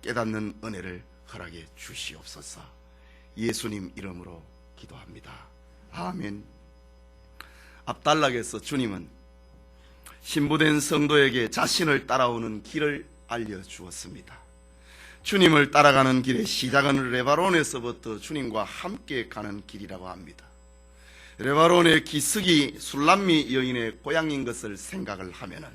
깨닫는 은혜를 허락해 주시옵소서. 예수님 이름으로 기도합니다. 아멘. 앞단락에서 주님은 신부된 성도에게 자신을 따라오는 길을 알려주었습니다. 주님을 따라가는 길의 시작은 레바논에서부터 주님과 함께 가는 길이라고 합니다. 레바논의 기슭이 술람미 여인의 고향인 것을 생각을 하면은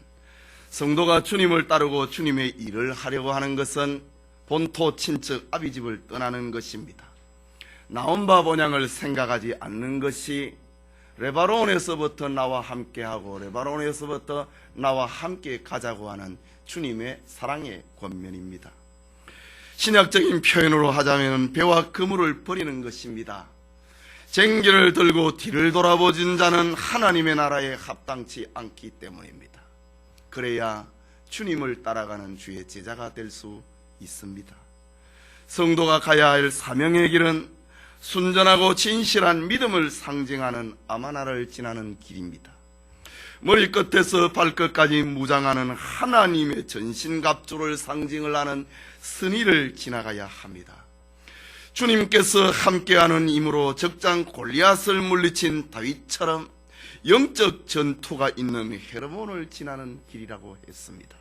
성도가 주님을 따르고 주님의 일을 하려고 하는 것은 본토 친척 아비집을 떠나는 것입니다. 나온바 본향을 생각하지 않는 것이 레바논에서부터 나와 함께하고 레바논에서부터 나와 함께 가자고 하는 주님의 사랑의 권면입니다. 신약적인 표현으로 하자면 배와 그물을 버리는 것입니다. 쟁기를 들고 뒤를 돌아보진 자는 하나님의 나라에 합당치 않기 때문입니다. 그래야 주님을 따라가는 주의 제자가 될 수 있습니다. 성도가 가야 할 사명의 길은 순전하고 진실한 믿음을 상징하는 아마나를 지나는 길입니다. 머리끝에서 발끝까지 무장하는 하나님의 전신갑주를 상징을 하는 선의를 지나가야 합니다. 주님께서 함께하는 힘으로 적장 골리앗을 물리친 다윗처럼 영적 전투가 있는 헤르몬을 지나는 길이라고 했습니다.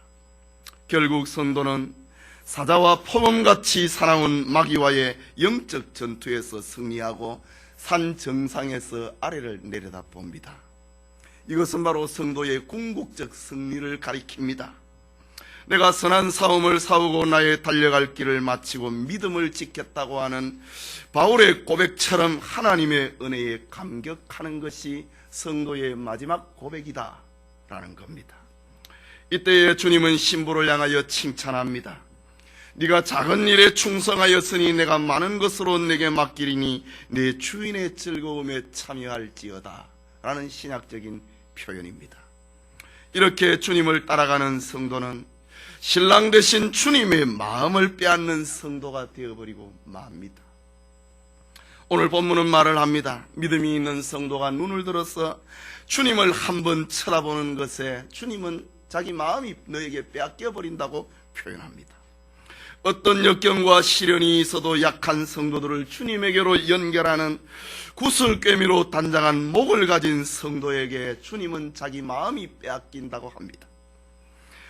결국 성도는 사자와 포범같이 살아온 마귀와의 영적 전투에서 승리하고 산 정상에서 아래를 내려다봅니다. 이것은 바로 성도의 궁극적 승리를 가리킵니다. 내가 선한 싸움을 싸우고 나의 달려갈 길을 마치고 믿음을 지켰다고 하는 바울의 고백처럼 하나님의 은혜에 감격하는 것이 성도의 마지막 고백이다 라는 겁니다. 이때에 주님은 신부를 향하여 칭찬합니다. 네가 작은 일에 충성하였으니 내가 많은 것으로 내게 맡기리니 내 주인의 즐거움에 참여할지어다 라는 신약적인 표현입니다. 이렇게 주님을 따라가는 성도는 신랑 되신 주님의 마음을 빼앗는 성도가 되어버리고 맙니다. 오늘 본문은 말을 합니다. 믿음이 있는 성도가 눈을 들어서 주님을 한번 쳐다보는 것에 주님은 자기 마음이 너에게 빼앗겨버린다고 표현합니다. 어떤 역경과 시련이 있어도 약한 성도들을 주님에게로 연결하는 구슬꿰미로 단장한 목을 가진 성도에게 주님은 자기 마음이 빼앗긴다고 합니다.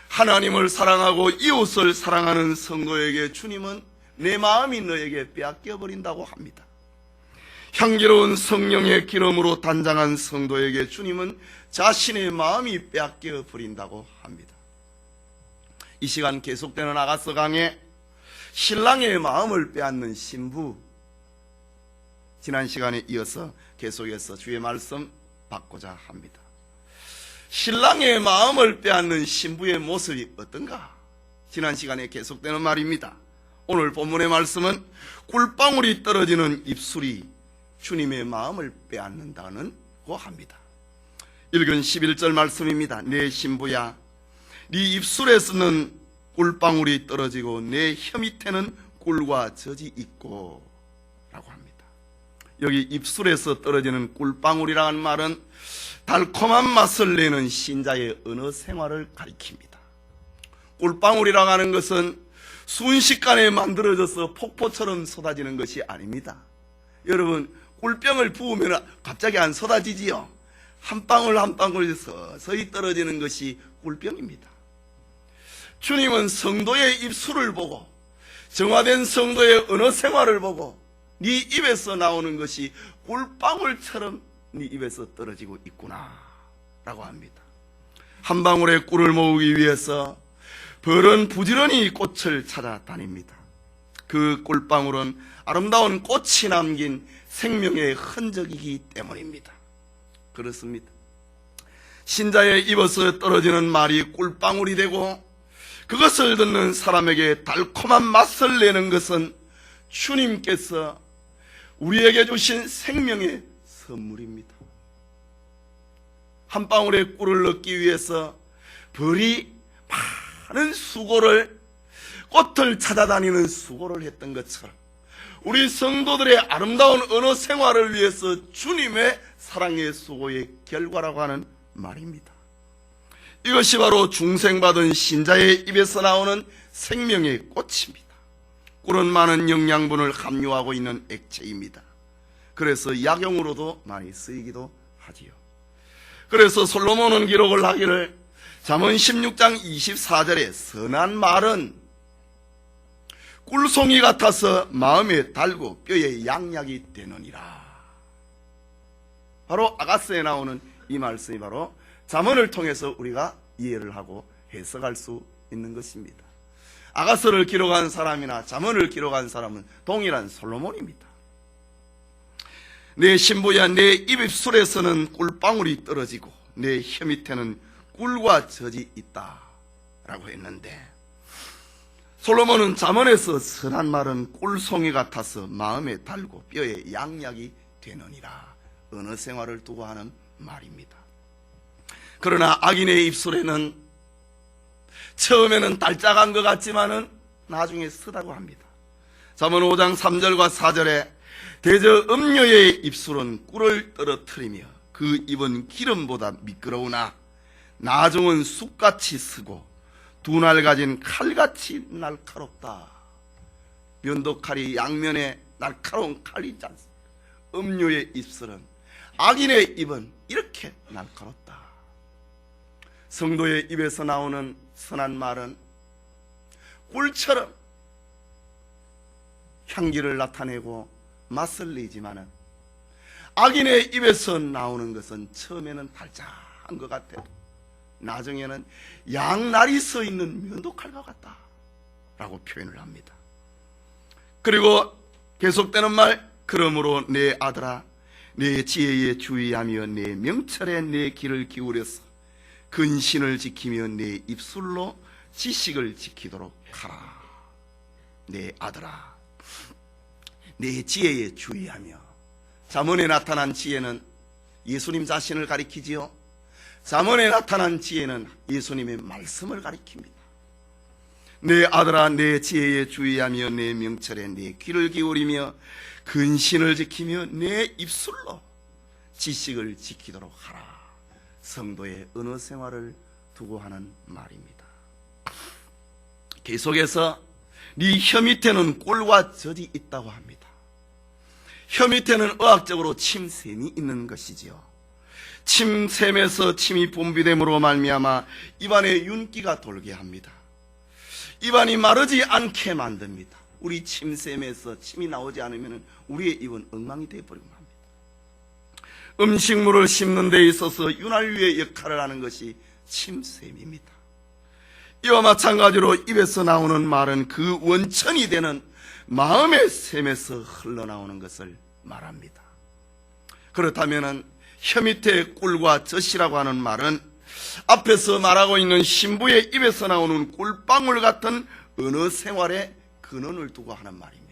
하나님을 사랑하고 이웃을 사랑하는 성도에게 주님은 내 마음이 너에게 빼앗겨버린다고 합니다. 향기로운 성령의 기름으로 단장한 성도에게 주님은 자신의 마음이 빼앗겨버린다고 합니다. 이 시간 계속되는 아가서 강의 신랑의 마음을 빼앗는 신부, 지난 시간에 이어서 계속해서 주의 말씀 받고자 합니다. 신랑의 마음을 빼앗는 신부의 모습이 어떤가? 지난 시간에 계속되는 말입니다. 오늘 본문의 말씀은 꿀방울이 떨어지는 입술이 주님의 마음을 빼앗는다고 합니다. 읽은 11절 말씀입니다. 내 신부야, 네 입술에서는 꿀방울이 떨어지고 내 혀 밑에는 꿀과 젖이 있고 라고 합니다. 여기 입술에서 떨어지는 꿀방울이라는 말은 달콤한 맛을 내는 신자의 언어 생활을 가리킵니다. 꿀방울이라고 하는 것은 순식간에 만들어져서 폭포처럼 쏟아지는 것이 아닙니다. 여러분, 꿀병을 부으면 갑자기 안 쏟아지지요? 한 방울 한 방울 서서히 떨어지는 것이 꿀병입니다. 주님은 성도의 입술을 보고 정화된 성도의 언어 생활을 보고 네 입에서 나오는 것이 꿀방울처럼 네 입에서 떨어지고 있구나 라고 합니다. 한 방울의 꿀을 모으기 위해서 벌은 부지런히 꽃을 찾아다닙니다. 그 꿀방울은 아름다운 꽃이 남긴 생명의 흔적이기 때문입니다. 그렇습니다. 신자의 입에서 떨어지는 말이 꿀방울이 되고 그것을 듣는 사람에게 달콤한 맛을 내는 것은 주님께서 우리에게 주신 생명의 선물입니다. 한 방울의 꿀을 얻기 위해서 벌이 많은 수고를, 꽃을 찾아다니는 수고를 했던 것처럼 우리 성도들의 아름다운 언어 생활을 위해서 주님의 사랑의 수고의 결과라고 하는 말입니다. 이것이 바로 중생받은 신자의 입에서 나오는 생명의 꽃입니다. 꿀은 많은 영양분을 함유하고 있는 액체입니다. 그래서 약용으로도 많이 쓰이기도 하지요. 그래서 솔로몬은 기록을 하기를 잠언 16장 24절에 선한 말은 꿀송이 같아서 마음에 달고 뼈에 양약이 되느니라. 바로 아가서에 나오는 이 말씀이 바로 잠언을 통해서 우리가 이해를 하고 해석할 수 있는 것입니다. 아가서를 기록한 사람이나 잠언을 기록한 사람은 동일한 솔로몬입니다. 내 신부야 내 입술에서는 꿀방울이 떨어지고 내 혀 밑에는 꿀과 젖이 있다 라고 했는데, 솔로몬은 잠언에서 선한 말은 꿀송이 같아서 마음에 달고 뼈에 양약이 되느니라, 언어 생활을 두고 하는 말입니다. 그러나 악인의 입술에는 처음에는 달짝한 것 같지만은 나중에 쓰다고 합니다. 잠언 5장 3절과 4절에 대저 음녀의 입술은 꿀을 떨어뜨리며 그 입은 기름보다 미끄러우나 나중은 쑥같이 쓰고 두 날 가진 칼같이 날카롭다. 면도칼이 양면에 날카로운 칼이지 않습니까? 음녀의 입술은, 악인의 입은 이렇게 날카롭다. 성도의 입에서 나오는 선한 말은 꿀처럼 향기를 나타내고 맛을 내지만은, 악인의 입에서 나오는 것은 처음에는 달짝한 것 같아도 나중에는 양날이 서 있는 면도칼과 같다 라고 표현을 합니다. 그리고 계속되는 말, 그러므로 내 아들아 내 지혜에 주의하며 내 명철에 내 귀를 기울여서 근신을 지키며 내 입술로 지식을 지키도록 하라. 내 아들아 내 지혜에 주의하며, 잠언에 나타난 지혜는 예수님 자신을 가리키지요. 잠언에 나타난 지혜는 예수님의 말씀을 가리킵니다. 내 아들아 내 지혜에 주의하며 내 명철에 내 귀를 기울이며 근신을 지키며 내 입술로 지식을 지키도록 하라. 성도의 언어 생활을 두고 하는 말입니다. 계속해서 네 혀 밑에는 꿀과 젖이 있다고 합니다. 혀 밑에는 의학적으로 침샘이 있는 것이지요. 침샘에서 침이 분비됨으로 말미암아 입안에 윤기가 돌게 합니다. 입안이 마르지 않게 만듭니다. 우리 침샘에서 침이 나오지 않으면 우리의 입은 엉망이 되어버리고 합니다. 음식물을 씹는 데 있어서 윤활유의 역할을 하는 것이 침샘입니다. 이와 마찬가지로 입에서 나오는 말은 그 원천이 되는 마음의 샘에서 흘러나오는 것을 말합니다. 그렇다면 혀 밑에 꿀과 젖이라고 하는 말은 앞에서 말하고 있는 신부의 입에서 나오는 꿀방울 같은 언어 생활의 근원을 두고 하는 말입니다.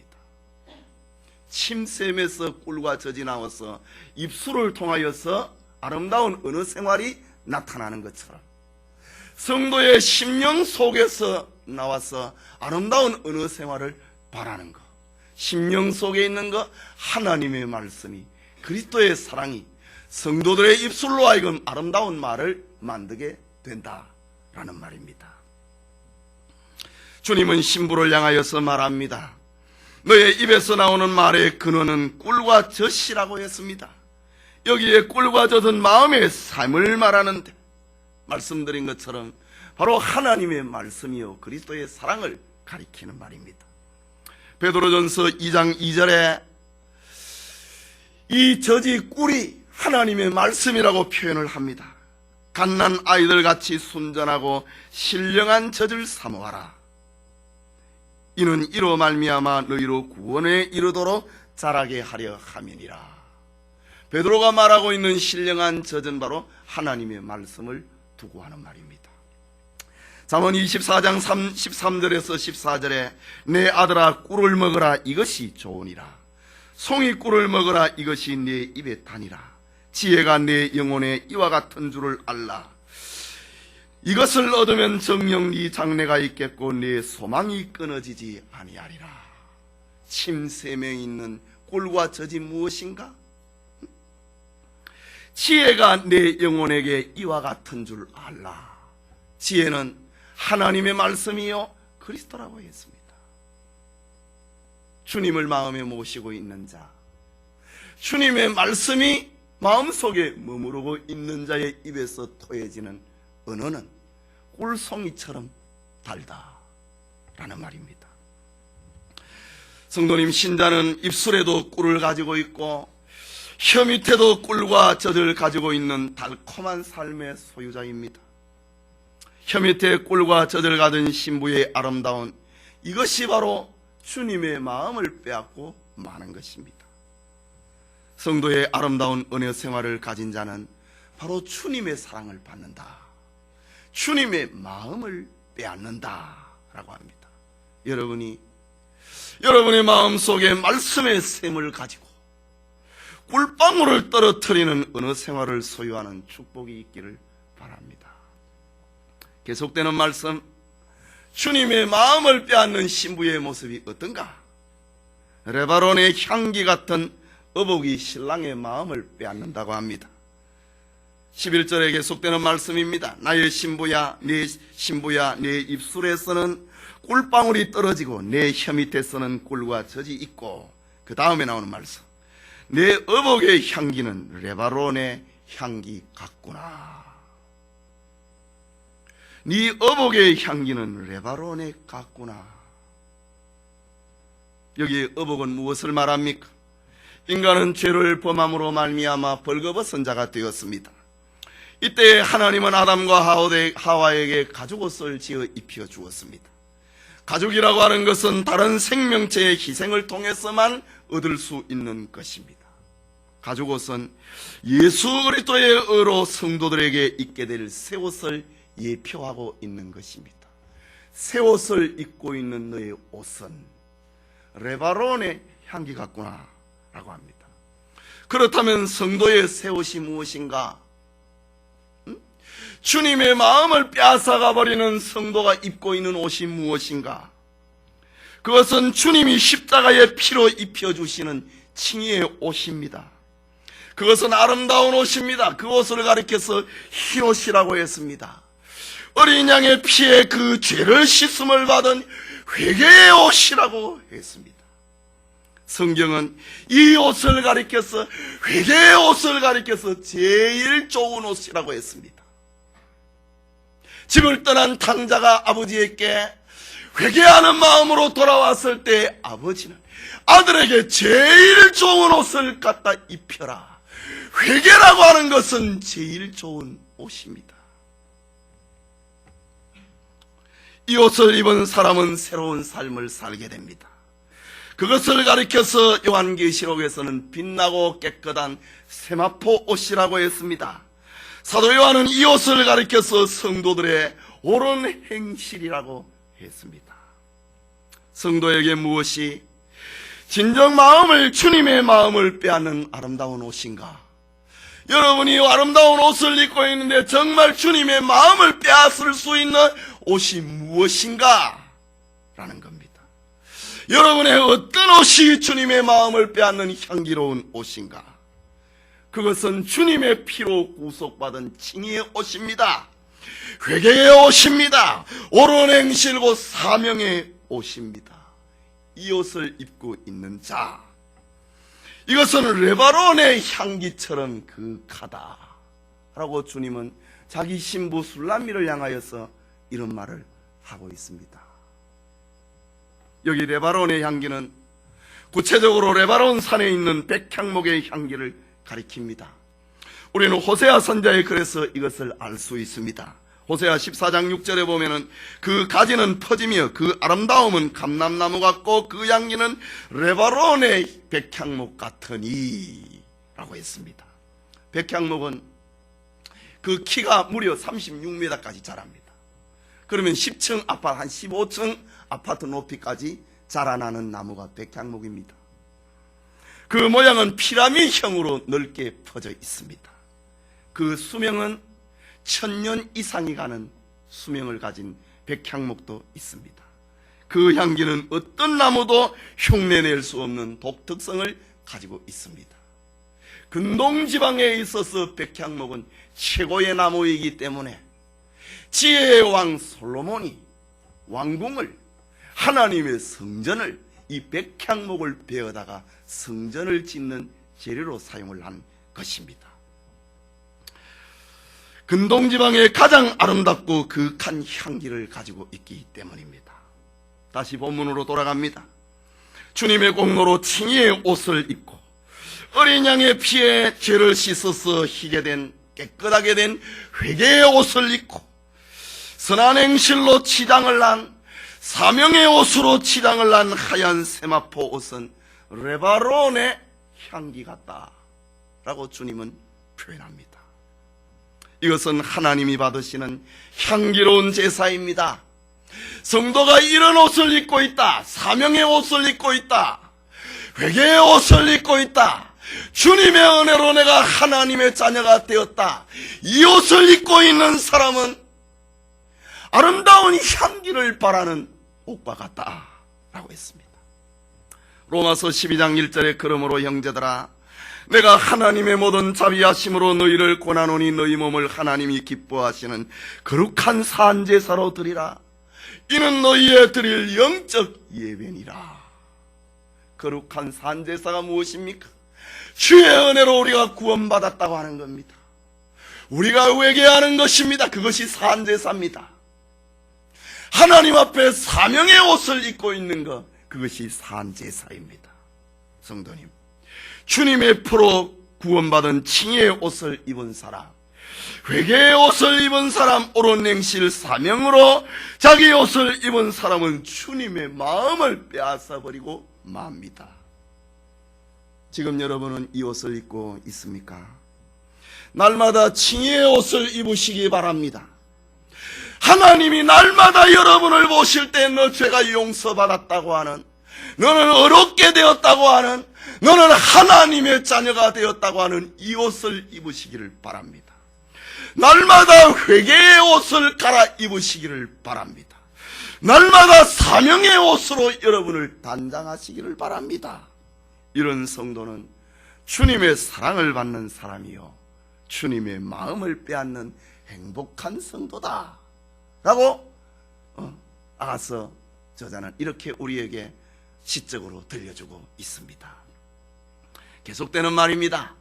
침샘에서 꿀과 젖이 나와서 입술을 통하여서 아름다운 언어 생활이 나타나는 것처럼, 성도의 심령 속에서 나와서 아름다운 언어 생활을 바라는 것, 심령 속에 있는 것, 하나님의 말씀이, 그리스도의 사랑이 성도들의 입술로 하여금 아름다운 말을 만들게 된다라는 말입니다. 주님은 신부를 향하여서 말합니다. 너의 입에서 나오는 말의 근원은 꿀과 젖이라고 했습니다. 여기에 꿀과 젖은 마음의 삶을 말하는데, 말씀드린 것처럼 바로 하나님의 말씀이요 그리스도의 사랑을 가리키는 말입니다. 베드로전서 2장 2절에 이 젖이 꿀이 하나님의 말씀이라고 표현을 합니다. 갓난 아이들 같이 순전하고 신령한 젖을 사모하라. 이는 이로 말미암아 너희로 구원에 이르도록 자라게 하려 함이니라. 베드로가 말하고 있는 신령한 젖은 바로 하나님의 말씀을 두고 하는 말입니다. 잠언 24장 13절에서 14절에 내 아들아 꿀을 먹으라 이것이 좋으니라. 송이 꿀을 먹으라 이것이 내 입에 다니라. 지혜가 내 영혼에 이와 같은 줄을 알라. 이것을 얻으면 정녕 네 장래가 있겠고 내 소망이 끊어지지 아니하리라. 침샘에 있는 꿀과 젖이 무엇인가? 지혜가 내 영혼에게 이와 같은 줄 알라. 지혜는 하나님의 말씀이요 그리스도라고 했습니다. 주님을 마음에 모시고 있는 자, 주님의 말씀이 마음속에 머무르고 있는 자의 입에서 토해지는 언어는 꿀송이처럼 달다라는 말입니다. 성도님, 신자는 입술에도 꿀을 가지고 있고 혀 밑에도 꿀과 젖을 가지고 있는 달콤한 삶의 소유자입니다. 혀 밑에 꿀과 젖을 가진 신부의 아름다운 이것이 바로 주님의 마음을 빼앗고 마는 것입니다. 성도의 아름다운 은혜 생활을 가진 자는 바로 주님의 사랑을 받는다, 주님의 마음을 빼앗는다라고 합니다. 여러분의 마음속에 말씀의 샘을 가지고 꿀방울을 떨어뜨리는 은혜 생활을 소유하는 축복이 있기를 바랍니다. 계속되는 말씀, 주님의 마음을 빼앗는 신부의 모습이 어떤가? 레바논의 향기 같은 어복이 신랑의 마음을 빼앗는다고 합니다. 11절에 계속되는 말씀입니다. 나의 신부야, 내 입술에서는 꿀방울이 떨어지고 내 혀 밑에서는 꿀과 젖이 있고, 그 다음에 나오는 말씀, 내 어복의 향기는 레바논의 향기 같구나. 네 어복의 향기는 레바논의 같구나. 여기 어복은 무엇을 말합니까? 인간은 죄를 범함으로 말미암아 벌거벗은 자가 되었습니다. 이때 하나님은 아담과 하와에게 가죽옷을 지어 입혀 주었습니다. 가죽이라고 하는 것은 다른 생명체의 희생을 통해서만 얻을 수 있는 것입니다. 가죽옷은 예수 그리스도의 의로 성도들에게 입게 될 새 옷을 예표하고 있는 것입니다. 새 옷을 입고 있는 너의 옷은 레바논의 향기 같구나 라고 합니다. 그렇다면 성도의 새 옷이 무엇인가? 주님의 마음을 빼앗아가 버리는 성도가 입고 있는 옷이 무엇인가? 그것은 주님이 십자가의 피로 입혀주시는 칭의의 옷입니다. 그것은 아름다운 옷입니다. 그 옷을 가리켜서 흰 옷이라고 했습니다. 어린 양의 피에 그 죄를 씻음을 받은 회개의 옷이라고 했습니다. 성경은 이 옷을 가리켜서, 회개의 옷을 가리켜서 제일 좋은 옷이라고 했습니다. 집을 떠난 탕자가 아버지에게 회개하는 마음으로 돌아왔을 때 아버지는 아들에게 제일 좋은 옷을 갖다 입혀라. 회개라고 하는 것은 제일 좋은 옷입니다. 이 옷을 입은 사람은 새로운 삶을 살게 됩니다. 그것을 가리켜서 요한계시록에서는 빛나고 깨끗한 세마포 옷이라고 했습니다. 사도 요한은 이 옷을 가리켜서 성도들의 옳은 행실이라고 했습니다. 성도에게 무엇이 진정 마음을, 주님의 마음을 빼앗는 아름다운 옷인가? 여러분이 아름다운 옷을 입고 있는데 정말 주님의 마음을 빼앗을 수 있는 옷이 무엇인가? 라는 겁니다. 여러분의 어떤 옷이 주님의 마음을 빼앗는 향기로운 옷인가? 그것은 주님의 피로 구속받은 칭의의 옷입니다. 회개의 옷입니다. 옳은 행실 곧 사명의 옷입니다. 이 옷을 입고 있는 자, 이것은 레바논의 향기처럼 그윽하다 라고 주님은 자기 신부 술람미를 향하여서 이런 말을 하고 있습니다. 여기 레바논의 향기는 구체적으로 레바논 산에 있는 백향목의 향기를 가리킵니다. 우리는 호세아 선자의 글에서 이것을 알 수 있습니다. 호세아 14장 6절에 보면은 그 가지는 퍼지며 그 아름다움은 감람나무 같고 그 향기는 레바논의 백향목 같으니 라고 했습니다. 백향목은 그 키가 무려 36m까지 자랍니다. 그러면 10층 아파트, 한 15층 아파트 높이까지 자라나는 나무가 백향목입니다. 그 모양은 피라미드형으로 넓게 퍼져 있습니다. 그 수명은 1000년 이상이 가는 수명을 가진 백향목도 있습니다. 그 향기는 어떤 나무도 흉내낼 수 없는 독특성을 가지고 있습니다. 근동지방에 있어서 백향목은 최고의 나무이기 때문에 지혜의 왕 솔로몬이 왕궁을, 하나님의 성전을 이 백향목을 베어다가 성전을 짓는 재료로 사용을 한 것입니다. 근동지방에 가장 아름답고 그윽한 향기를 가지고 있기 때문입니다. 다시 본문으로 돌아갑니다. 주님의 공로로 칭의의 옷을 입고 어린 양의 피에 죄를 씻어서 희게 된 깨끗하게 된 회개의 옷을 입고 선한 행실로 치장을 난 사명의 옷으로 치장을 난 하얀 세마포 옷은 레바논의 향기 같다 라고 주님은 표현합니다. 이것은 하나님이 받으시는 향기로운 제사입니다. 성도가 이런 옷을 입고 있다, 사명의 옷을 입고 있다, 회개의 옷을 입고 있다, 주님의 은혜로 내가 하나님의 자녀가 되었다, 이 옷을 입고 있는 사람은 아름다운 향기를 바라는 옷과 같다 라고 했습니다. 로마서 12장 1절에 그러므로 형제들아 내가 하나님의 모든 자비하심으로 너희를 권하노니 너희 몸을 하나님이 기뻐하시는 거룩한 산제사로 드리라. 이는 너희의 드릴 영적 예배니라. 거룩한 산제사가 무엇입니까? 주의 은혜로 우리가 구원받았다고 하는 겁니다. 우리가 회개하는 것입니다. 그것이 산제사입니다. 하나님 앞에 사명의 옷을 입고 있는 것, 그것이 산제사입니다. 성도님, 주님의 피로 구원받은 칭의의 옷을 입은 사람, 회개의 옷을 입은 사람, 옳은 행실 사명으로 자기 옷을 입은 사람은 주님의 마음을 빼앗아버리고 맙니다. 지금 여러분은 이 옷을 입고 있습니까? 날마다 칭의의 옷을 입으시기 바랍니다. 하나님이 날마다 여러분을 보실 때 너 죄가 용서받았다고 하는, 너는 어렵게 되었다고 하는, 너는 하나님의 자녀가 되었다고 하는 이 옷을 입으시기를 바랍니다. 날마다 회개의 옷을 갈아입으시기를 바랍니다. 날마다 사명의 옷으로 여러분을 단장하시기를 바랍니다. 이런 성도는 주님의 사랑을 받는 사람이요 주님의 마음을 빼앗는 행복한 성도다 라고 아가서 저자는 이렇게 우리에게 시적으로 들려주고 있습니다. 계속되는 말입니다.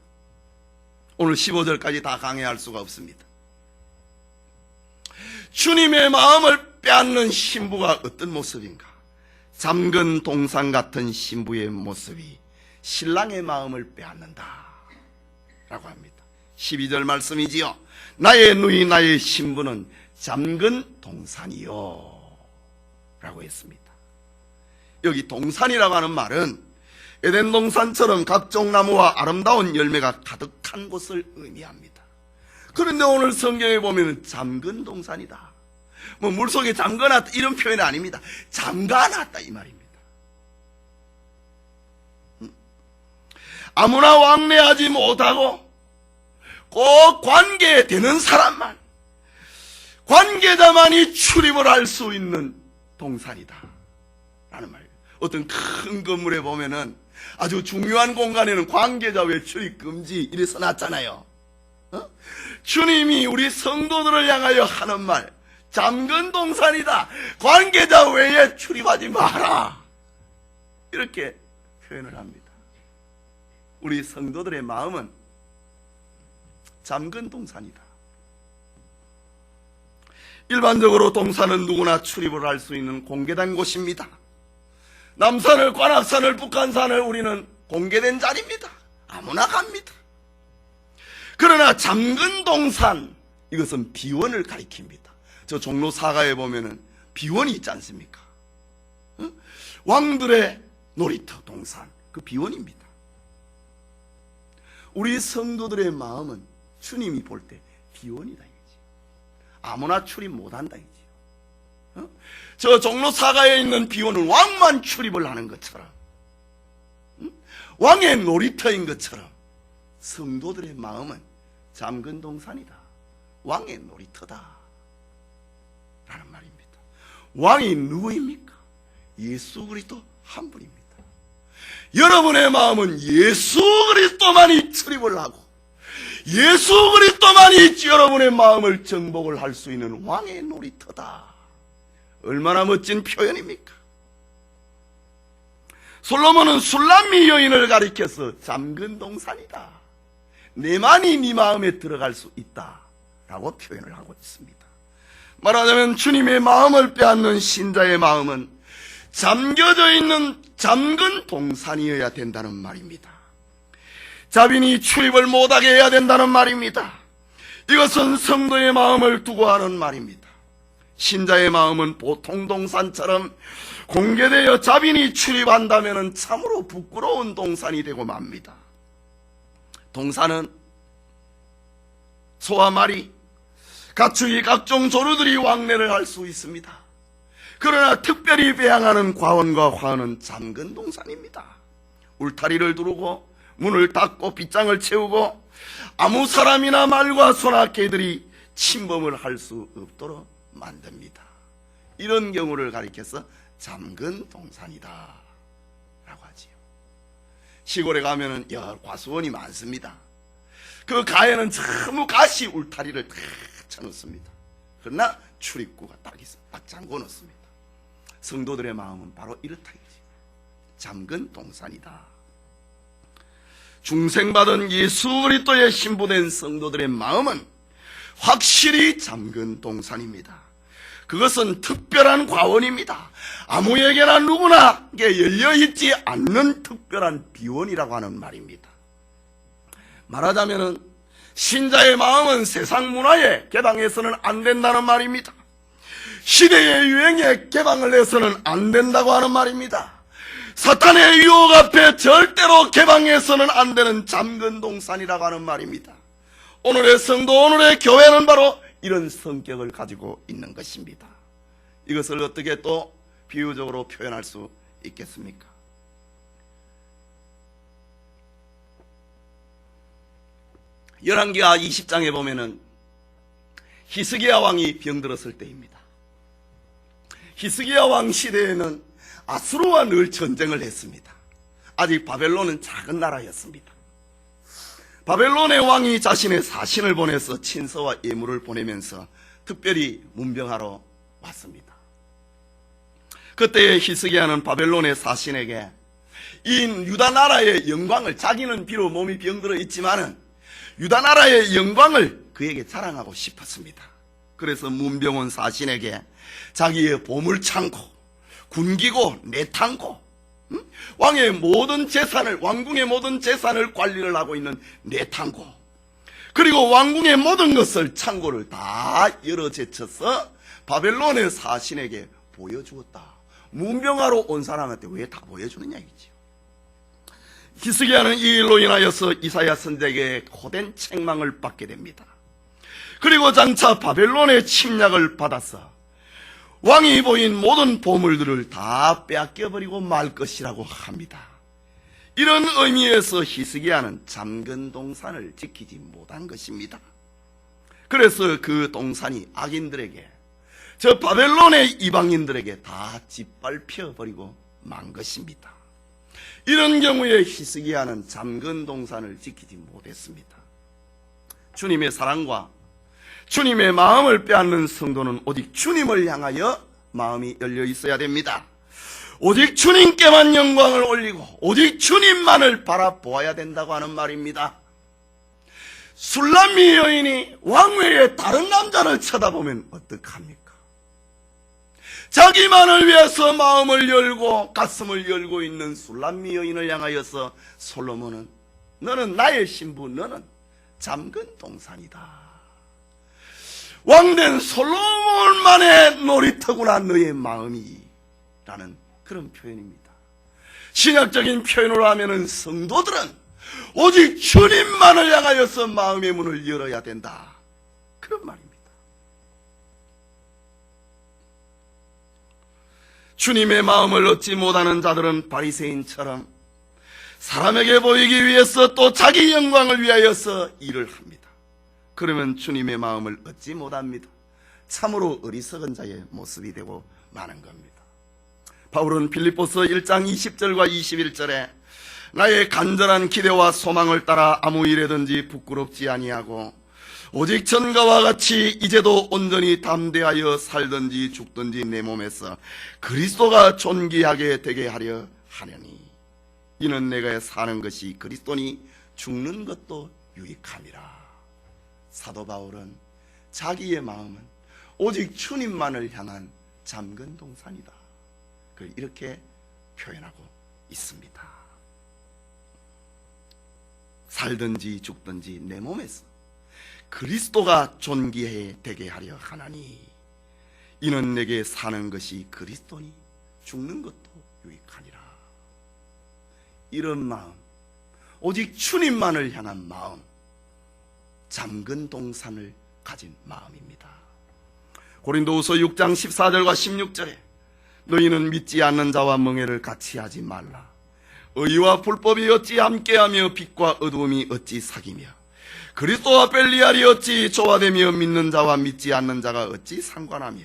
오늘 15절까지 다 강해할 수가 없습니다. 주님의 마음을 빼앗는 신부가 어떤 모습인가? 잠근 동상 같은 신부의 모습이 신랑의 마음을 빼앗는다 라고 합니다. 12절 말씀이지요. 나의 누이 나의 신부는 잠근 동산이요 라고 했습니다. 여기 동산이라고 하는 말은 에덴 동산처럼 각종 나무와 아름다운 열매가 가득한 곳을 의미합니다. 그런데 오늘 성경에 보면 잠근 동산이다, 뭐 물속에 잠가놨다 이런 표현이 아닙니다. 잠가놨다 이 말입니다. 아무나 왕래하지 못하고 꼭 관계되는 사람만, 관계자만이 출입을 할 수 있는 동산이다 라는 말이에요. 어떤 큰 건물에 보면은 아주 중요한 공간에는 관계자 외 출입 금지 이래 써놨잖아요. 주님이 우리 성도들을 향하여 하는 말, 잠근 동산이다, 관계자 외에 출입하지 마라, 이렇게 표현을 합니다. 우리 성도들의 마음은 잠근 동산이다. 일반적으로 동산은 누구나 출입을 할 수 있는 공개된 곳입니다. 남산을, 관악산을, 북한산을 우리는 공개된 자리입니다. 아무나 갑니다. 그러나 잠근 동산, 이것은 비원을 가리킵니다. 저 종로 사가에 보면은 비원이 있지 않습니까? 왕들의 놀이터 동산, 그 비원입니다. 우리 성도들의 마음은 주님이 볼 때 비원이다 이거지. 아무나 출입 못한다 이거지. 저 종로 사가에 있는 비원은 왕만 출입을 하는 것처럼, 왕의 놀이터인 것처럼 성도들의 마음은 잠근 동산이다, 왕의 놀이터다 라는 말입니다. 왕이 누구입니까? 예수 그리스도 한 분입니다. 여러분의 마음은 예수 그리스도만이 출입을 하고 예수 그리스도만이 여러분의 마음을 정복을 할 수 있는 왕의 놀이터다. 얼마나 멋진 표현입니까? 솔로몬은 술람미 여인을 가리켜서 잠근 동산이다, 내만이 네 마음에 들어갈 수 있다 라고 표현을 하고 있습니다. 말하자면 주님의 마음을 빼앗는 신자의 마음은 잠겨져 있는 잠근 동산이어야 된다는 말입니다. 자빈이 출입을 못하게 해야 된다는 말입니다. 이것은 성도의 마음을 두고 하는 말입니다. 신자의 마음은 보통 동산처럼 공개되어 자빈이 출입한다면 참으로 부끄러운 동산이 되고 맙니다. 동산은 소와 말이, 가축이, 각종 조류들이 왕래를 할 수 있습니다. 그러나 특별히 배양하는 과원과 화원은 잠근 동산입니다. 울타리를 두르고 문을 닫고 빗장을 채우고 아무 사람이나 말과 소나 개들이 침범을 할 수 없도록 만듭니다. 이런 경우를 가리켜서 잠근 동산이다 라고 하지요. 시골에 가면은 과수원이 많습니다. 그 가에는 전부 가시 울타리를 탁 쳐놓습니다. 그러나 출입구가 딱 있어, 딱 잠궈 놓습니다. 성도들의 마음은 바로 이렇다 이거지. 잠근 동산이다. 중생받은 예수 그리스도의 신부된 성도들의 마음은 확실히 잠근 동산입니다. 그것은 특별한 과원입니다. 아무에게나 누구나게 열려있지 않는 특별한 비원이라고 하는 말입니다. 말하자면 신자의 마음은 세상 문화에 개방해서는 안 된다는 말입니다. 시대의 유행에 개방을 해서는 안 된다고 하는 말입니다. 사탄의 유혹 앞에 절대로 개방해서는 안 되는 잠근 동산이라고 하는 말입니다. 오늘의 성도, 오늘의 교회는 바로 이런 성격을 가지고 있는 것입니다. 이것을 어떻게 또 비유적으로 표현할 수 있겠습니까? 열왕기하 20장에 보면은 히스기야 왕이 병들었을 때입니다. 히스기야 왕 시대에는 아수르와 늘 전쟁을 했습니다. 아직 바벨론은 작은 나라였습니다. 바벨론의 왕이 자신의 사신을 보내서 친서와 예물을 보내면서 특별히 문병하러 왔습니다. 그때 히스기야는 바벨론의 사신에게 이 유다 나라의 영광을, 자기는 비록 몸이 병들어 있지만은 유다 나라의 영광을 그에게 자랑하고 싶었습니다. 그래서 문병 사신에게 자기의 보물창고, 군기고, 내탕고, 왕의 모든 재산을, 왕궁의 모든 재산을 관리를 하고 있는 내탕고, 그리고 왕궁의 모든 것을, 창고를 다 열어 제쳐서 바벨론의 사신에게 보여주었다. 문병하러 온 사람한테 왜 다 보여주느냐 이거죠. 히스기야는 이 일로 인하여서 이사야 선지자에게 고된 책망을 받게 됩니다. 그리고 장차 바벨론의 침략을 받아서 왕이 보인 모든 보물들을 다 빼앗겨버리고 말 것이라고 합니다. 이런 의미에서 히스기야는 잠근 동산을 지키지 못한 것입니다. 그래서 그 동산이 악인들에게, 저 바벨론의 이방인들에게 다 짓밟혀버리고 만 것입니다. 이런 경우에 히스기야는 잠근 동산을 지키지 못했습니다. 주님의 사랑과 주님의 마음을 빼앗는 성도는 오직 주님을 향하여 마음이 열려 있어야 됩니다. 오직 주님께만 영광을 올리고 오직 주님만을 바라보아야 된다고 하는 말입니다. 술람미 여인이 왕외의 다른 남자를 쳐다보면 어떡합니까? 자기만을 위해서 마음을 열고 가슴을 열고 있는 술람미 여인을 향하여서 솔로몬은 너는 나의 신부, 너는 잠근 동산이다. 왕된 솔로몬만의 놀이터구나 너의 마음이, 라는 그런 표현입니다. 신약적인 표현으로 하면은 성도들은 오직 주님만을 향하여서 마음의 문을 열어야 된다, 그런 말입니다. 주님의 마음을 얻지 못하는 자들은 바리새인처럼 사람에게 보이기 위해서 또 자기 영광을 위하여서 일을 합니다. 그러면 주님의 마음을 얻지 못합니다. 참으로 어리석은 자의 모습이 되고 마는 겁니다. 바울은 빌립보서 1장 20절과 21절에 나의 간절한 기대와 소망을 따라 아무 일에든지 부끄럽지 아니하고 오직 전가와 같이 이제도 온전히 담대하여 살든지 죽든지 내 몸에서 그리스도가 존귀하게 되게 하려 하려니, 이는 내가 사는 것이 그리스도니 죽는 것도 유익함이라. 사도 바울은 자기의 마음은 오직 주님만을 향한 잠근 동산이다, 이렇게 표현하고 있습니다. 살든지 죽든지 내 몸에서 그리스도가 존귀되게 하려 하나니 이는 내게 사는 것이 그리스도니 죽는 것도 유익하니라. 이런 마음, 오직 주님만을 향한 마음, 잠근 동산을 가진 마음입니다. 고린도후서 6장 14절과 16절에 너희는 믿지 않는 자와 멍에를 같이 하지 말라. 의와 불법이 어찌 함께하며 빛과 어두움이 어찌 사귀며 그리스도와 벨리알이 어찌 조화되며 믿는 자와 믿지 않는 자가 어찌 상관하며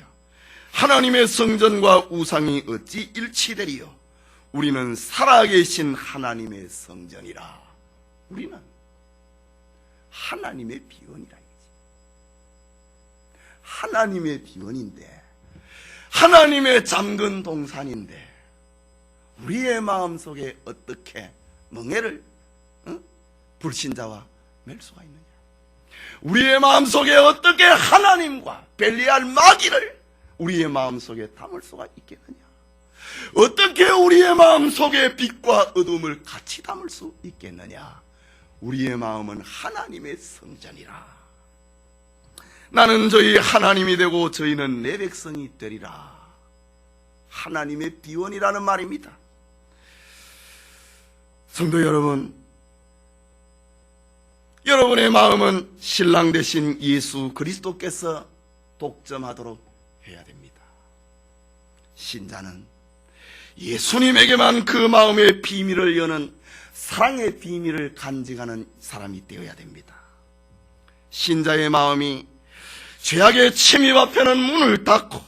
하나님의 성전과 우상이 어찌 일치되리요. 우리는 살아계신 하나님의 성전이라. 우리는 하나님의 비원이라. 하나님의 비원인데, 하나님의 잠근 동산인데 우리의 마음속에 어떻게 멍에를 불신자와 맬 수가 있느냐? 우리의 마음속에 어떻게 하나님과 벨리알 마귀를 우리의 마음속에 담을 수가 있겠느냐? 어떻게 우리의 마음속에 빛과 어둠을 같이 담을 수 있겠느냐? 우리의 마음은 하나님의 성전이라. 나는 저희 하나님이 되고 저희는 내 백성이 되리라. 하나님의 비원이라는 말입니다. 성도 여러분, 여러분의 마음은 신랑 되신 예수 그리스도께서 독점하도록 해야 됩니다. 신자는 예수님에게만 그 마음의 비밀을 여는 사랑의 비밀을 간직하는 사람이 되어야 됩니다. 신자의 마음이 죄악의 침입 앞에는 문을 닫고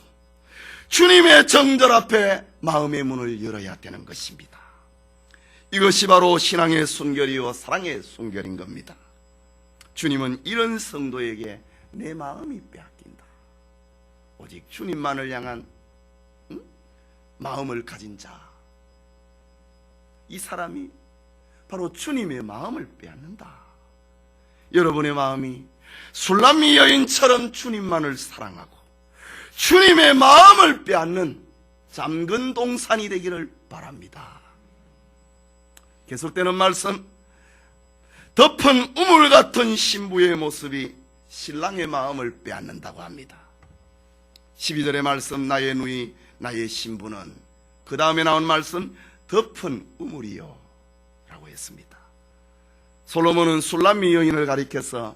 주님의 정절 앞에 마음의 문을 열어야 되는 것입니다. 이것이 바로 신앙의 순결이요 사랑의 순결인 겁니다. 주님은 이런 성도에게 내 마음이 빼앗긴다, 오직 주님만을 향한 마음을 가진 자, 이 사람이 바로 주님의 마음을 빼앗는다. 여러분의 마음이 술람미 여인처럼 주님만을 사랑하고 주님의 마음을 빼앗는 잠근 동산이 되기를 바랍니다. 계속되는 말씀, 덮은 우물 같은 신부의 모습이 신랑의 마음을 빼앗는다고 합니다. 12절의 말씀, 나의 누이 나의 신부는, 그 다음에 나온 말씀, 덮은 우물이요 라고 했습니다. 솔로몬은 술람미 여인을 가리켜서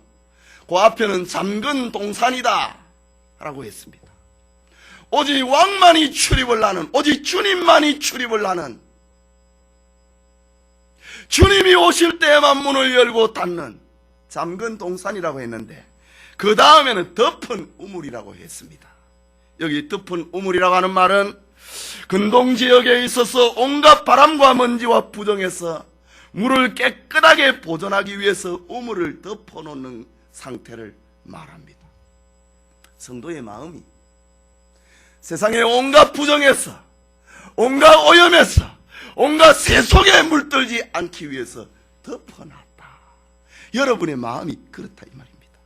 그 앞에는 잠근 동산이다 라고 했습니다. 오직 왕만이 출입을 하는, 오직 주님만이 출입을 하는, 주님이 오실 때에만 문을 열고 닫는 잠근 동산이라고 했는데, 그 다음에는 덮은 우물이라고 했습니다. 여기 덮은 우물이라고 하는 말은 근동지역에 있어서 온갖 바람과 먼지와 부정에서 물을 깨끗하게 보존하기 위해서 우물을 덮어놓는 상태를 말합니다. 성도의 마음이 세상의 온갖 부정에서, 온갖 오염에서, 온갖 세속에 물들지 않기 위해서 덮어놨다. 여러분의 마음이 그렇다 이 말입니다.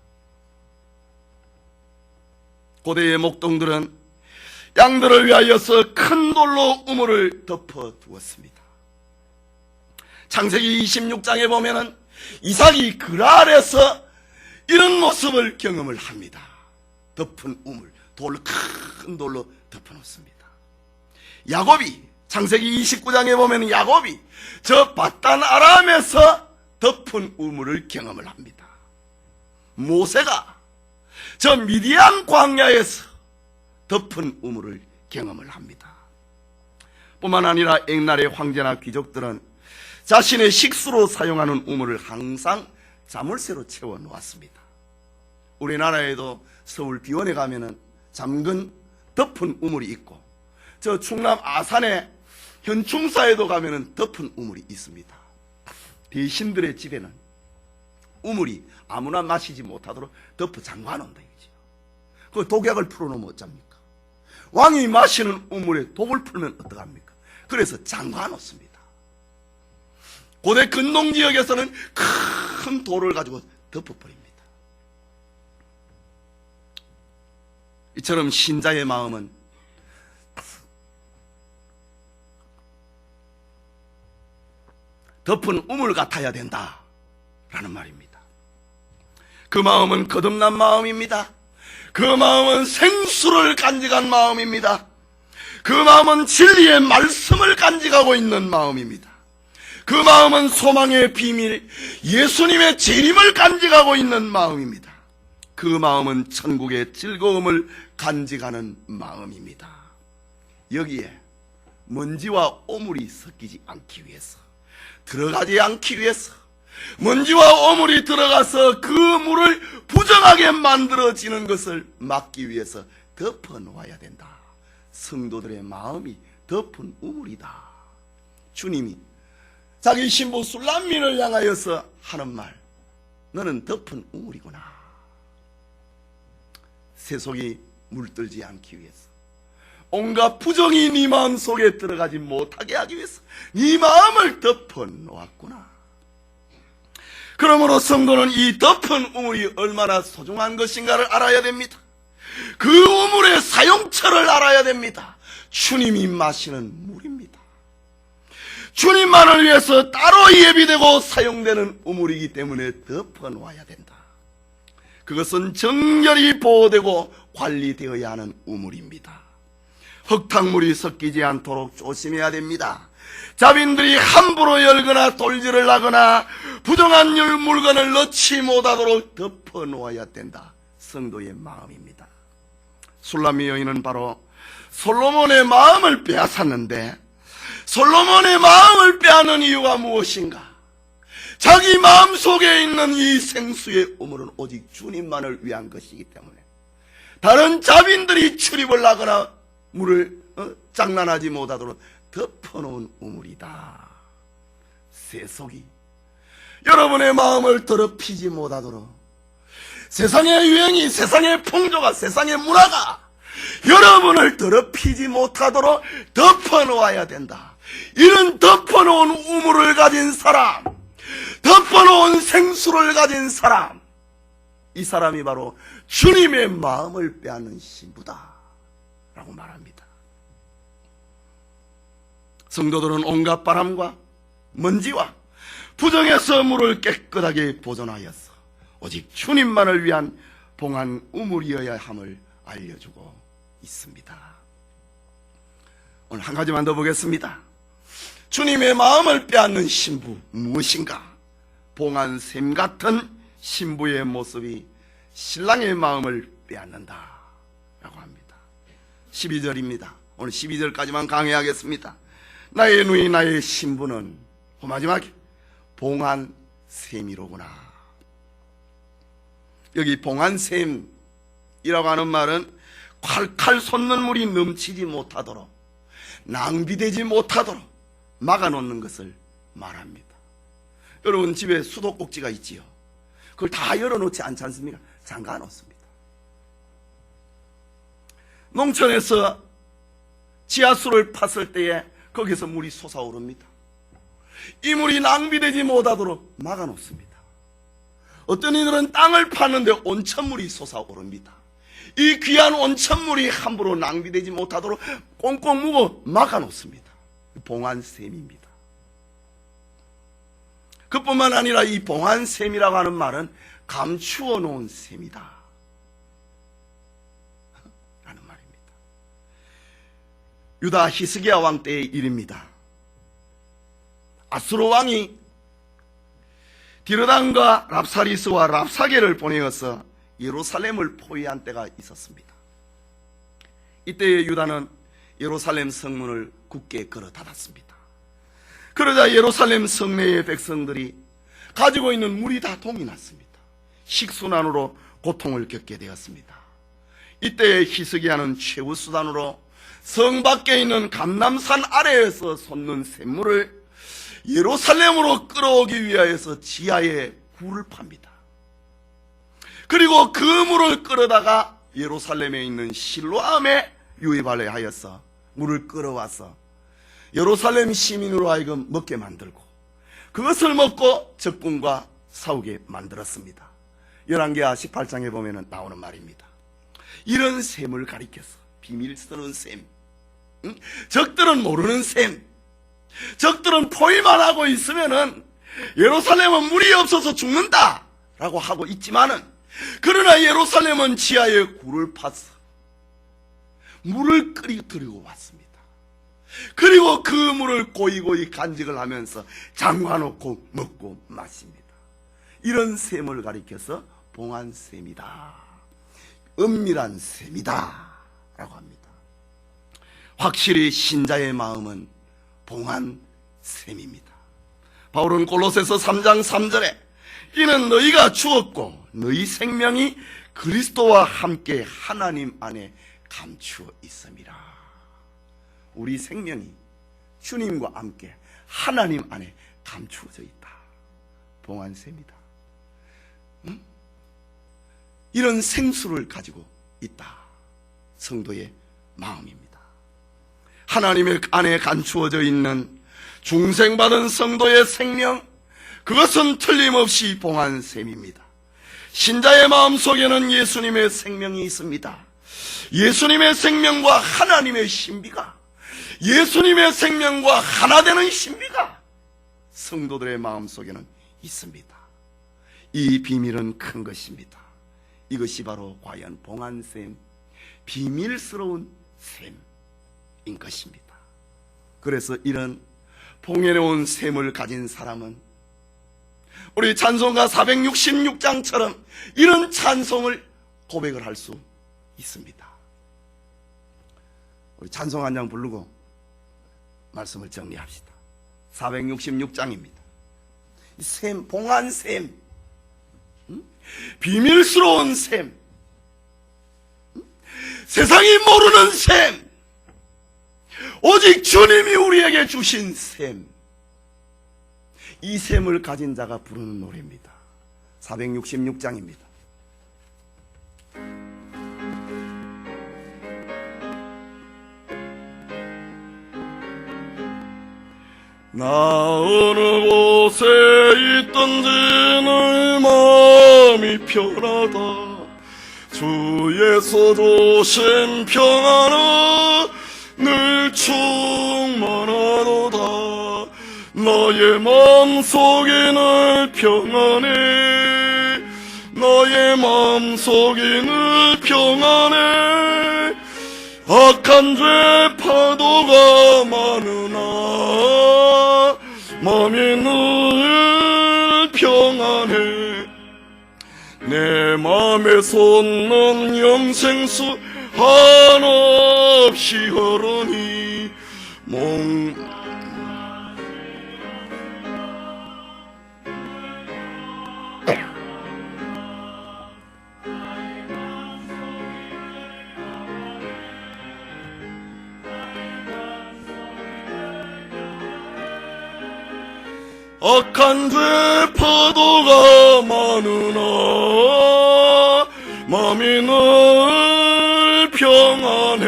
고대의 목동들은 양들을 위하여서 큰 돌로 우물을 덮어두었습니다. 창세기 26장에 보면은 이삭이 그 아래서 이런 모습을 경험을 합니다. 덮은 우물, 큰 돌로 덮어놓습니다. 야곱이 창세기 29장에 보면 야곱이 저 바단 아람에서 덮은 우물을 경험을 합니다. 모세가 저 미디안 광야에서 덮은 우물을 경험을 합니다. 뿐만 아니라 옛날의 황제나 귀족들은 자신의 식수로 사용하는 우물을 항상 자물쇠로 채워 놓았습니다. 우리나라에도 서울 비원에 가면은 잠근 덮은 우물이 있고, 저 충남 아산의 현충사에도 가면은 덮은 우물이 있습니다. 대신들의 집에는 우물이 아무나 마시지 못하도록 덮어 잠가 놓는다 이거죠. 그 독약을 풀어놓으면 어쩝니까? 왕이 마시는 우물에 독을 풀면 어떡합니까? 그래서 잠가 놓습니다. 고대 근동 지역에서는 큰 돌을 가지고 덮어버립니다. 이처럼 신자의 마음은 덮은 우물 같아야 된다라는 말입니다. 그 마음은 거듭난 마음입니다. 그 마음은 생수를 간직한 마음입니다. 그 마음은 진리의 말씀을 간직하고 있는 마음입니다. 그 마음은 소망의 비밀, 예수님의 재림을 간직하고 있는 마음입니다. 그 마음은 천국의 즐거움을 간직하는 마음입니다. 여기에 먼지와 오물이 섞이지 않기 위해서, 들어가지 않기 위해서, 먼지와 오물이 들어가서 그 물을 부정하게 만들어지는 것을 막기 위해서 덮어놓아야 된다. 성도들의 마음이 덮은 우물이다. 주님이 자기 신부 술람민을 향하여서 하는 말, 너는 덮은 우물이구나. 세속이 물들지 않기 위해서, 온갖 부정이 네 마음 속에 들어가지 못하게 하기 위해서 네 마음을 덮어놓았구나. 그러므로 성도는 이 덮은 우물이 얼마나 소중한 것인가를 알아야 됩니다. 그 우물의 사용처를 알아야 됩니다. 주님이 마시는 물입니다. 주님만을 위해서 따로 예비되고 사용되는 우물이기 때문에 덮어놓아야 된다. 그것은 정결히 보호되고 관리되어야 하는 우물입니다. 흙탕물이 섞이지 않도록 조심해야 됩니다. 자빈들이 함부로 열거나 돌질을 하거나 부정한 물건을 넣지 못하도록 덮어놓아야 된다. 성도의 마음입니다. 술람미 여인은 바로 솔로몬의 마음을 빼앗았는데, 솔로몬의 마음을 빼앗는 이유가 무엇인가? 자기 마음속에 있는 이 생수의 우물은 오직 주님만을 위한 것이기 때문에 다른 자빈들이 출입을 하거나 물을 장난하지 못하도록 덮어놓은 우물이다. 세속이 여러분의 마음을 더럽히지 못하도록, 세상의 유행이, 세상의 풍조가, 세상의 문화가 여러분을 더럽히지 못하도록 덮어놓아야 된다. 이런 덮어놓은 우물을 가진 사람, 덮어놓은 생수를 가진 사람, 이 사람이 바로 주님의 마음을 빼앗는 신부다 라고 말합니다. 성도들은 온갖 바람과 먼지와 부정에서 물을 깨끗하게 보존하여서 오직 주님만을 위한 봉한 우물이어야 함을 알려주고 있습니다. 오늘 한 가지만 더 보겠습니다. 주님의 마음을 빼앗는 신부 무엇인가? 봉한 샘 같은 신부의 모습이 신랑의 마음을 빼앗는다 라고 합니다. 12절입니다. 오늘 12절까지만 강의하겠습니다. 나의 누이 나의 신부는 마지막에 봉한 샘이로구나. 여기 봉한 샘이라고 하는 말은 콸콸 솟는 물이 넘치지 못하도록, 낭비되지 못하도록 막아놓는 것을 말합니다. 여러분 집에 수도꼭지가 있지요. 그걸 다 열어놓지 않지 않습니까? 잠가 놓습니다. 농촌에서 지하수를 팠을 때에 거기서 물이 솟아오릅니다. 이 물이 낭비되지 못하도록 막아놓습니다. 어떤 이들은 땅을 파는데 온천물이 솟아오릅니다. 이 귀한 온천물이 함부로 낭비되지 못하도록 꽁꽁 묶어 막아놓습니다. 봉한샘입니다. 그뿐만 아니라 이 봉한샘이라고 하는 말은 감추어 놓은 샘이다 라는 말입니다. 유다 히스기야 왕 때의 일입니다. 아수르 왕이 디르단과 랍사리스와 랍사게를 보내어서 예루살렘을 포위한 때가 있었습니다. 이때 유다는 예루살렘 성문을 굳게 걸어 닫았습니다. 그러자 예루살렘 성내의 백성들이 가지고 있는 물이 다 동이 났습니다. 식순환으로 고통을 겪게 되었습니다. 이때 히스기야는 최후 수단으로 성 밖에 있는 감람산 아래에서 솟는 샘물을 예루살렘으로 끌어오기 위하여서 지하에 굴을 팝니다. 그리고 그 물을 끌어다가 예루살렘에 있는 실로암에 유입하려 하여서 물을 끌어와서 예루살렘 시민으로 하여금 먹게 만들고 그것을 먹고 적군과 싸우게 만들었습니다. 열왕기하 18장에 보면 나오는 말입니다. 이런 셈을 가리켜서 비밀스러운 셈, 적들은 모르는 셈, 적들은 포위만 하고 있으면은 예루살렘은 물이 없어서 죽는다 라고 하고 있지만은, 그러나 예루살렘은 지하에 굴을 파서 물을 끓이고 왔습니다. 그리고 그 물을 고이고이 간직을 하면서 잠가놓고 먹고 마십니다. 이런 셈을 가리켜서 봉안셈이다, 은밀한 셈이다 라고 합니다. 확실히 신자의 마음은 봉안셈입니다. 바울은 골로새서 3장 3절에 이는 너희가 죽었고 너희 생명이 그리스도와 함께 하나님 안에 감추어 있음이라. 우리 생명이 주님과 함께 하나님 안에 감추어져 있다. 봉안셈이다. 이런 생수를 가지고 있다. 성도의 마음입니다. 하나님의 안에 감추어져 있는 중생받은 성도의 생명, 그것은 틀림없이 봉안셈입니다. 신자의 마음속에는 예수님의 생명이 있습니다. 예수님의 생명과 하나님의 신비가, 예수님의 생명과 하나 되는 신비가 성도들의 마음속에는 있습니다. 이 비밀은 큰 것입니다. 이것이 바로 과연 봉안셈, 비밀스러운 셈인 것입니다. 그래서 이런 풍요로운 셈을 가진 사람은 우리 찬송가 466장처럼 이런 찬송을 고백을 할 수 있습니다. 우리 찬송 한 장 부르고 말씀을 정리합시다. 466장입니다. 셈, 봉안셈, 비밀스러운 셈, 세상이 모르는 셈, 오직 주님이 우리에게 주신 셈, 이 셈을 가진 자가 부르는 노래입니다. 466장입니다. 나 어느 곳에 있든지 늘 마음이 편하다. 주에서 주신 평안은 늘 충만하도다. 너의 마음속이 늘 평안해. 너의 마음속이 늘 평안해. 악한 죄 파도가 많으나 마음이 늘 평안해. 내 마음에 솟는 영생수 한없이 흐르니 악한 죄 파도가 많으나 마음이 늘 평안해.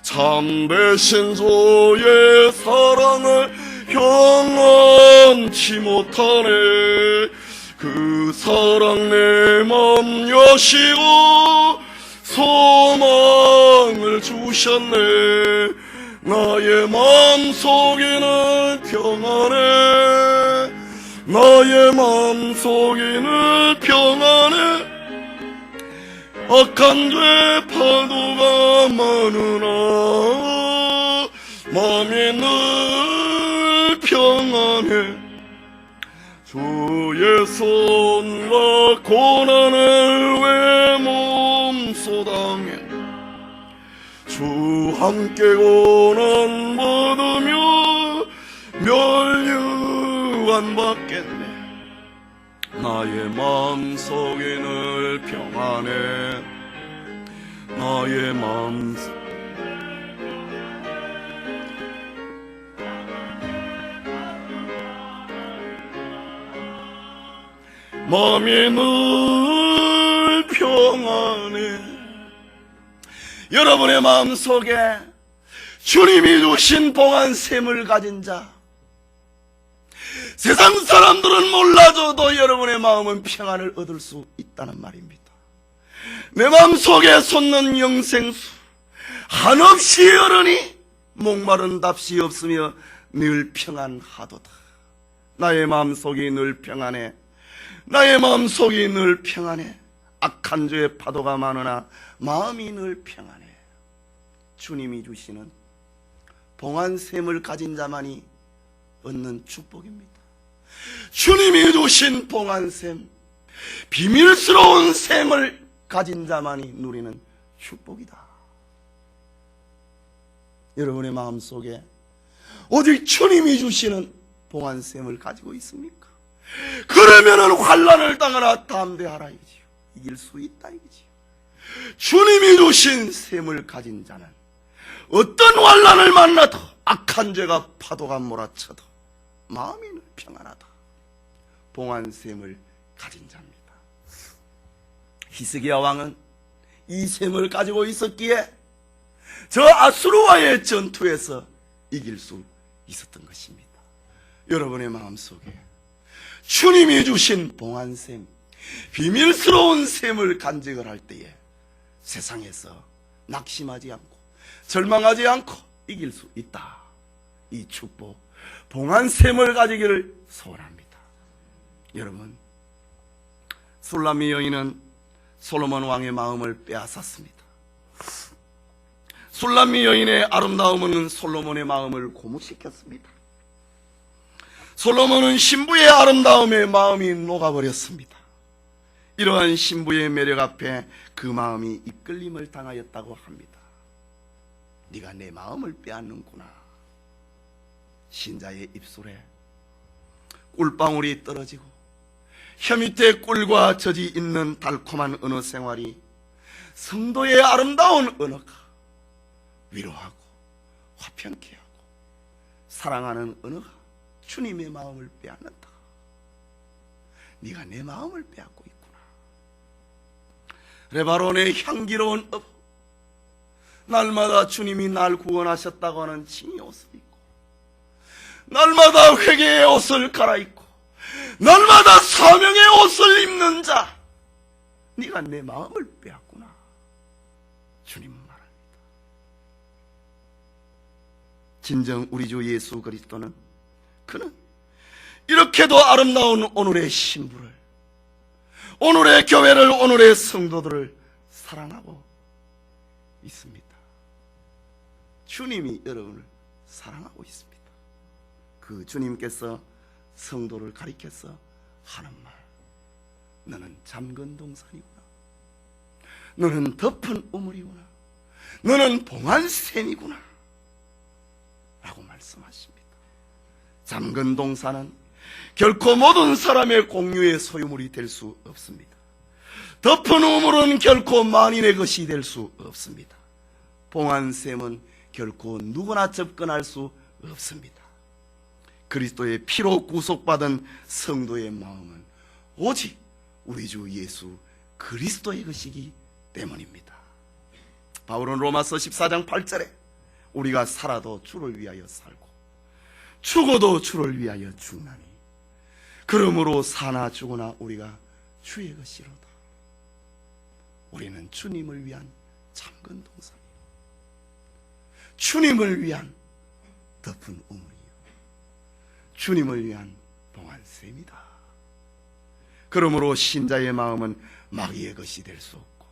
참되신 주의 사랑을 경험치 못하네. 그 사랑 내 맘 여시고 소망을 주셨네. 나의 마음속에는 평안해. 나의 마음속에는 평안해. 악한 죄 파도가 많으나 마음이 늘 평안해. 주의 손과 고난을 왜 몸소당해. 주 함께 고난 받으며 멸류관 받겠네. 나의 마음속에 늘 평안해. 나의 마음속에 마음이 늘 평안해. 여러분의 마음속에 주님이 주신 봉안샘을 가진 자, 세상 사람들은 몰라줘도 여러분의 마음은 평안을 얻을 수 있다는 말입니다. 내 마음속에 솟는 영생수 한없이 흐르니 목마른 답시 없으며 늘 평안하도다. 나의 마음속이 늘 평안해. 나의 마음속이 늘 평안해. 악한 죄의 파도가 많으나 마음이 늘 평안해. 주님이 주시는 봉한 샘을 가진 자만이 얻는 축복입니다. 주님이 주신 봉한 샘, 비밀스러운 샘을 가진 자만이 누리는 축복이다. 여러분의 마음속에 오직 주님이 주시는 봉한 샘을 가지고 있습니까? 그러면은 환난을 당하나 담대하라 이지요. 이길 수 있다 이지요. 주님이 주신 샘을 가진 자는 어떤 환난을 만나도 악한 죄가 파도가 몰아쳐도 마음이 늘 평안하다. 봉한 샘을 가진 자입니다. 히스기야 왕은 이 샘을 가지고 있었기에 저 아수르와의 전투에서 이길 수 있었던 것입니다. 여러분의 마음속에 주님이 주신 봉한 샘, 비밀스러운 샘을 간직을 할 때에 세상에서 낙심하지 않고 절망하지 않고 이길 수 있다. 이 축복, 봉한 샘을 가지기를 소원합니다. 여러분, 술람미 여인은 솔로몬 왕의 마음을 빼앗았습니다. 술람미 여인의 아름다움은 솔로몬의 마음을 고무시켰습니다. 솔로몬은 신부의 아름다움에 마음이 녹아버렸습니다. 이러한 신부의 매력 앞에 그 마음이 이끌림을 당하였다고 합니다. 네가 내 마음을 빼앗는구나. 신자의 입술에 꿀방울이 떨어지고 혀 밑에 꿀과 젖이 있는 달콤한 언어 생활이 성도의 아름다운 언어가 위로하고 화평케 하고 사랑하는 언어가 주님의 마음을 빼앗는다. 네가 내 마음을 빼앗고 있구나. 레바논의 향기로운 업, 날마다 주님이 날 구원하셨다고 하는 칭의 옷을 입고 날마다 회개의 옷을 갈아입고 날마다 사명의 옷을 입는 자, 네가 내 마음을 빼앗구나. 주님은 말합니다. 진정 우리 주 예수 그리스도는 그는 이렇게도 아름다운 오늘의 신부를, 오늘의 교회를, 오늘의 성도들을 사랑하고 있습니다. 주님이 여러분을 사랑하고 있습니다. 그 주님께서 성도를 가리켜서 하는 말, 너는 잠근 동산이구나. 너는 덮은 우물이구나. 너는 봉한 샘이구나 라고 말씀하십니다. 잠근 동산은 결코 모든 사람의 공유의 소유물이 될 수 없습니다. 덮은 우물은 결코 만인의 것이 될 수 없습니다. 봉한 샘은 결코 누구나 접근할 수 없습니다. 그리스도의 피로 구속받은 성도의 마음은 오직 우리 주 예수 그리스도의 것이기 때문입니다. 바울은 로마서 14장 8절에 우리가 살아도 주를 위하여 살고 죽어도 주를 위하여 죽나니 그러므로 사나 죽으나 우리가 주의 것이로다. 우리는 주님을 위한 잠근 동산이요, 주님을 위한 덮은 우물이요, 주님을 위한 봉한 샘이다. 그러므로 신자의 마음은 마귀의 것이 될 수 없고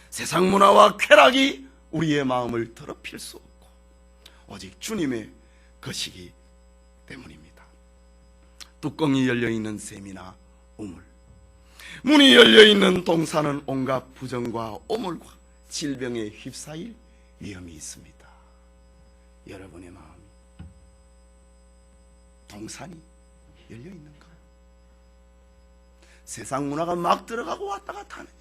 세상 문화와 쾌락이 우리의 마음을 더럽힐 수 없고 오직 주님의 것이기 때문입니다. 뚜껑이 열려있는 샘이나 우물, 문이 열려있는 동산은 온갖 부정과 오물과 질병에 휩싸일 위험이 있습니다. 여러분의 마음이 동산이 열려있는가요? 세상 문화가 막 들어가고 왔다 갔다 하는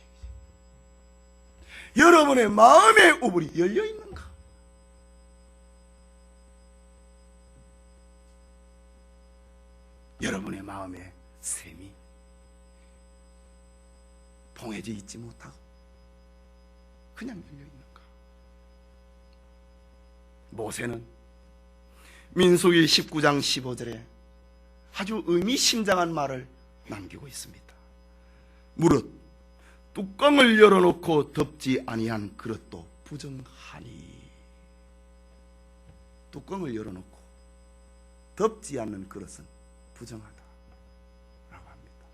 얘기죠. 여러분의 마음의 우물이 열려있는가? 여러분의 마음의 샘이 봉해져 있지 못하고 그냥 열려있는가? 모세는 민수기 19장 15절에 아주 의미심장한 말을 남기고 있습니다. 무릇 뚜껑을 열어놓고 덮지 아니한 그릇도 부정하니. 뚜껑을 열어놓고 덮지 않는 그릇은 부정하다 라고 합니다.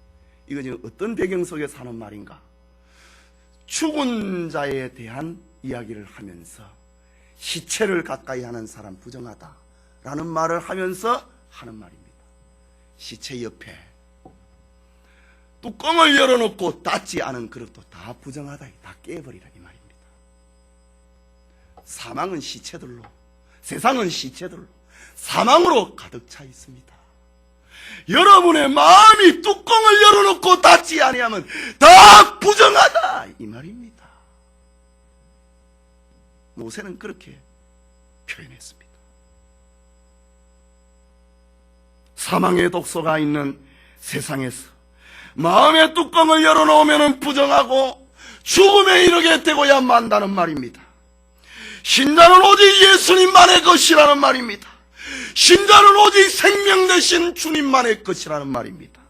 이거 지금 어떤 배경 속에서 하는 말인가? 죽은 자에 대한 이야기를 하면서 시체를 가까이 하는 사람 부정하다 라는 말을 하면서 하는 말입니다. 시체 옆에 뚜껑을 열어놓고 닫지 않은 그릇도 다 부정하다, 다 깨버리라 이 말입니다. 사망은 시체들로, 세상은 시체들로, 사망으로 가득 차 있습니다. 여러분의 마음이 뚜껑을 열어놓고 닫지 아니하면 다 부정하다 이 말입니다. 모세는 그렇게 표현했습니다. 사망의 독소가 있는 세상에서 마음의 뚜껑을 열어놓으면 부정하고 죽음에 이르게 되고야 만다는 말입니다. 신자는 오직 예수님만의 것이라는 말입니다. 신자는 오직 생명 되신 주님만의 것이라는 말입니다.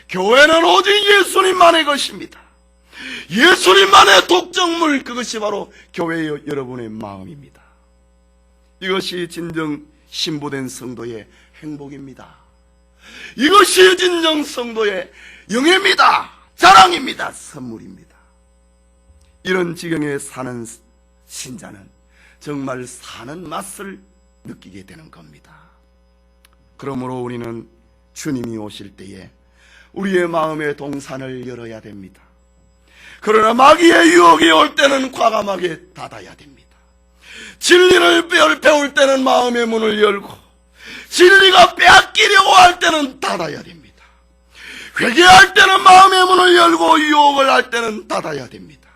교회는 오직 예수님만의 것입니다. 예수님만의 독점물, 그것이 바로 교회의 여러분의 마음입니다. 이것이 진정 신부된 성도의 행복입니다. 이것이 진정 성도의 영예입니다. 자랑입니다. 선물입니다. 이런 지경에 사는 신자는 정말 사는 맛을 느끼게 되는 겁니다. 그러므로 우리는 주님이 오실 때에 우리의 마음의 동산을 열어야 됩니다. 그러나 마귀의 유혹이 올 때는 과감하게 닫아야 됩니다. 진리를 배울 때는 마음의 문을 열고, 진리가 빼앗기려고 할 때는 닫아야 됩니다. 회개할 때는 마음의 문을 열고, 유혹을 할 때는 닫아야 됩니다.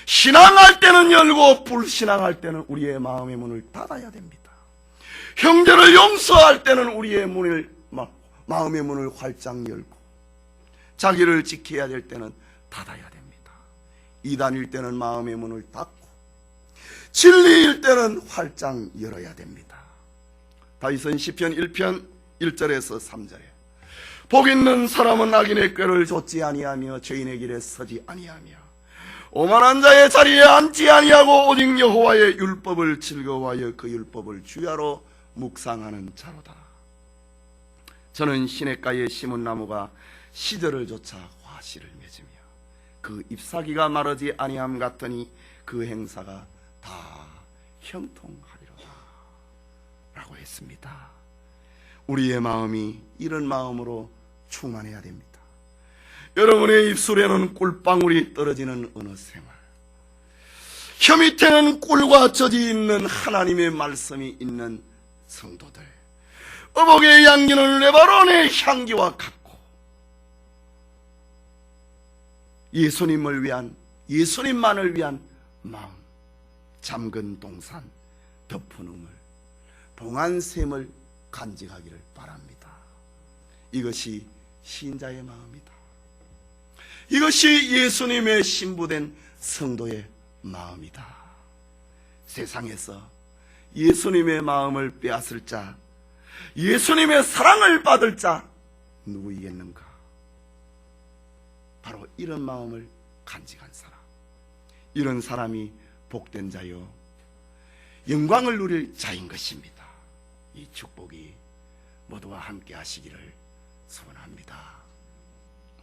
신앙할 때는 열고, 불신앙할 때는 우리의 마음의 문을 닫아야 됩니다. 형제를 용서할 때는 우리의 마음의 문을 활짝 열고, 자기를 지켜야 될 때는 닫아야 됩니다. 이단일 때는 마음의 문을 닫고, 진리일 때는 활짝 열어야 됩니다. 다윗은 시편 1편 1절에서 3절에 복 있는 사람은 악인의 꾀를 좇지 아니하며 죄인의 길에 서지 아니하며 오만한 자의 자리에 앉지 아니하고 오직 여호와의 율법을 즐거워하여 그 율법을 주야로 묵상하는 자로다. 저는 시냇가에 심은 나무가 시절을 쫓아 화씨를 맺으며 그 잎사귀가 마르지 아니함 같으니 그 행사가 다 형통하리로다 라고 했습니다. 우리의 마음이 이런 마음으로 충만해야 됩니다. 여러분의 입술에는 꿀방울이 떨어지는 어느 생활, 혀 밑에는 꿀과 젖이 있는 하나님의 말씀이 있는 성도들, 어복의 향기는 레바논의 향기와 같고, 예수님을 위한, 예수님만을 위한 마음, 잠근 동산, 덮은 우물, 봉안샘을 간직하기를 바랍니다. 이것이 신자의 마음이다. 이것이 예수님의 신부된 성도의 마음이다. 세상에서 예수님의 마음을 빼앗을 자, 예수님의 사랑을 받을 자 누구이겠는가? 바로 이런 마음을 간직한 사람, 이런 사람이 복된 자요 영광을 누릴 자인 것입니다. 이 축복이 모두와 함께 하시기를 소원합니다.